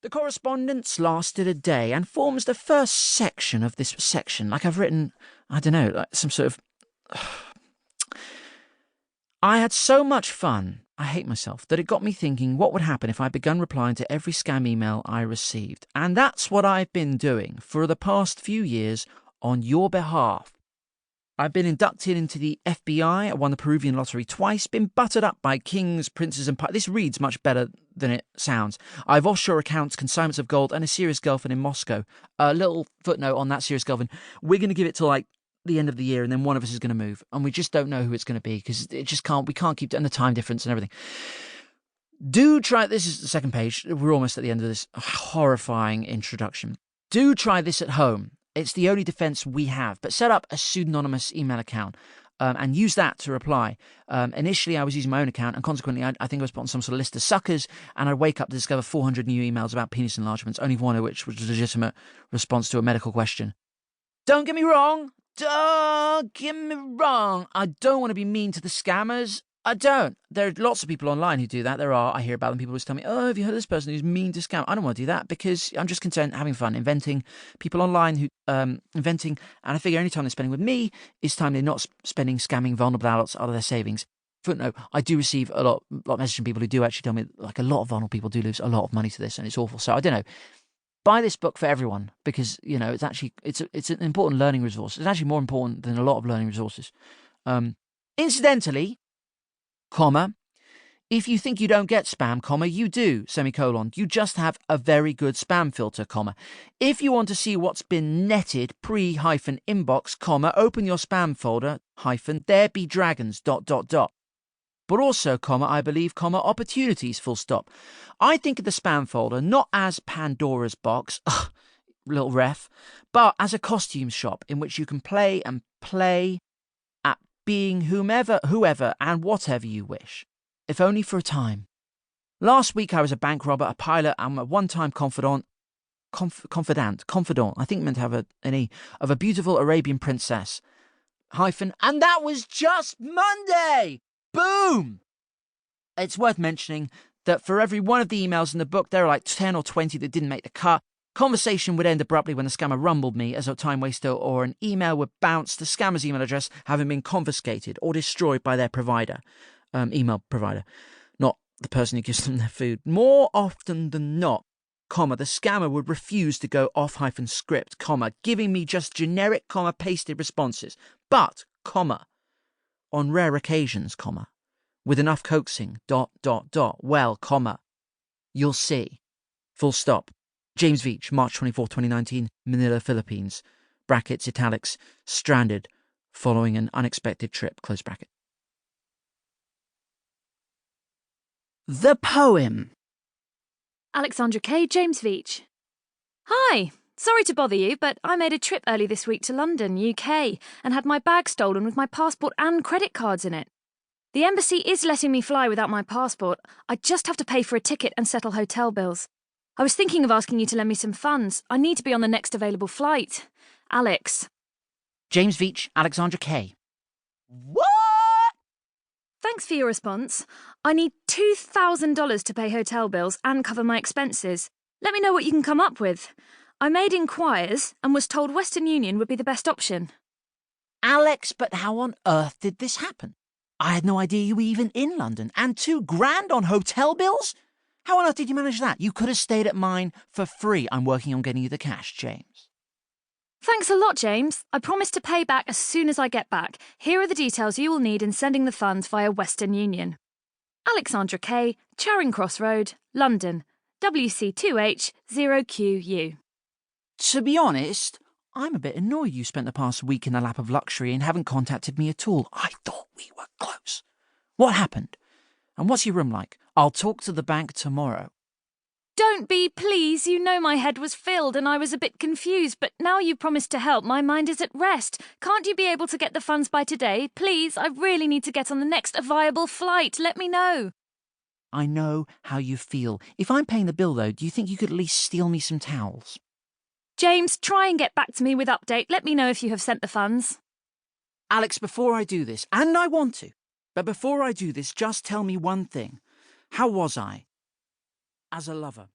The correspondence lasted a day and forms the first section of this section. Like I've written, I don't know, like some sort of... I had so much fun, I hate myself, that it got me thinking what would happen if I begun replying to every scam email I received. And that's what I've been doing for the past few years on your behalf. I've been inducted into the FBI, I won the Peruvian lottery twice, been buttered up by kings, princes and... This reads much better than it sounds. I've offshore accounts, consignments of gold and a serious girlfriend in Moscow. A little footnote on that serious girlfriend. We're going to give it to like the end of the year and then one of us is going to move. And we just don't know who it's going to be because we can't keep... And the time difference and everything. Do try... This is the second page. We're almost at the end of this horrifying introduction. Do try this at home. It's the only defense we have, but set up a pseudonymous email account and use that to reply. Initially, I was using my own account, and consequently, I think I was put on some sort of list of suckers, and I'd wake up to discover 400 new emails about penis enlargements, only one of which was a legitimate response to a medical question. Don't get me wrong. I don't want to be mean to the scammers. I don't. There are lots of people online who do that. I hear about them. People always tell me, oh, have you heard of this person who's mean to scam? I don't want to do that because I'm just content having fun, inventing people online who, inventing. And I figure any time they're spending with me is time they're not spending scamming vulnerable adults out of their savings. Footnote, I do receive a lot of messages from people who do actually tell me, like a lot of vulnerable people do lose a lot of money to this and it's awful. So I don't know. Buy this book for everyone because, you know, it's an important learning resource. It's actually more important than a lot of learning resources. Incidentally, comma, if you think you don't get spam, comma, you do, semicolon. You just have a very good spam filter, comma. If you want to see what's been netted pre-inbox, comma, open your spam folder, there be dragons, ... But also, comma, I believe, comma, opportunities, full stop. I think of the spam folder not as Pandora's box, little ref, but as a costume shop in which you can play at being whoever and whatever you wish, if only for a time. Last week I was a bank robber, a pilot, and a one-time confidant, I think meant to have an E, of a beautiful Arabian princess, and that was just Monday! Boom! It's worth mentioning that for every one of the emails in the book, there are like 10 or 20 that didn't make the cut. Conversation would end abruptly when the scammer rumbled me as a time waster, or an email would bounce, the scammer's email address having been confiscated or destroyed by their provider, email provider, not the person who gives them their food. More often than not, comma, the scammer would refuse to go off-script, comma, giving me just generic, comma, pasted responses. But, comma, on rare occasions, comma, with enough coaxing, ... well, comma, you'll see, full stop. James Veitch, March 24, 2019, Manila, Philippines, brackets, italics, stranded, following an unexpected trip, close bracket. The poem. Alexandra K. James Veitch. Hi. Sorry to bother you, but I made a trip early this week to London, UK, and had my bag stolen with my passport and credit cards in it. The embassy is letting me fly without my passport. I just have to pay for a ticket and settle hotel bills. I was thinking of asking you to lend me some funds. I need to be on the next available flight. Alex. James Veitch, Alexandra K. What? Thanks for your response. I need $2,000 to pay hotel bills and cover my expenses. Let me know what you can come up with. I made inquiries and was told Western Union would be the best option. Alex, but how on earth did this happen? I had no idea you were even in London. And $2,000 on hotel bills? How on earth did you manage that? You could have stayed at mine for free. I'm working on getting you the cash, James. Thanks a lot, James. I promise to pay back as soon as I get back. Here are the details you will need in sending the funds via Western Union. Alexandra K, Charing Cross Road, London, WC2H0QU. To be honest, I'm a bit annoyed you spent the past week in the lap of luxury and haven't contacted me at all. I thought we were close. What happened? And what's your room like? I'll talk to the bank tomorrow. Don't be, please. You know my head was filled and I was a bit confused, but now you promised to help, my mind is at rest. Can't you be able to get the funds by today? Please, I really need to get on the next viable flight. Let me know. I know how you feel. If I'm paying the bill, though, do you think you could at least steal me some towels? James, try and get back to me with update. Let me know if you have sent the funds. Alex, before I do this, and I want to, but before I do this, just tell me one thing. How was I as a lover?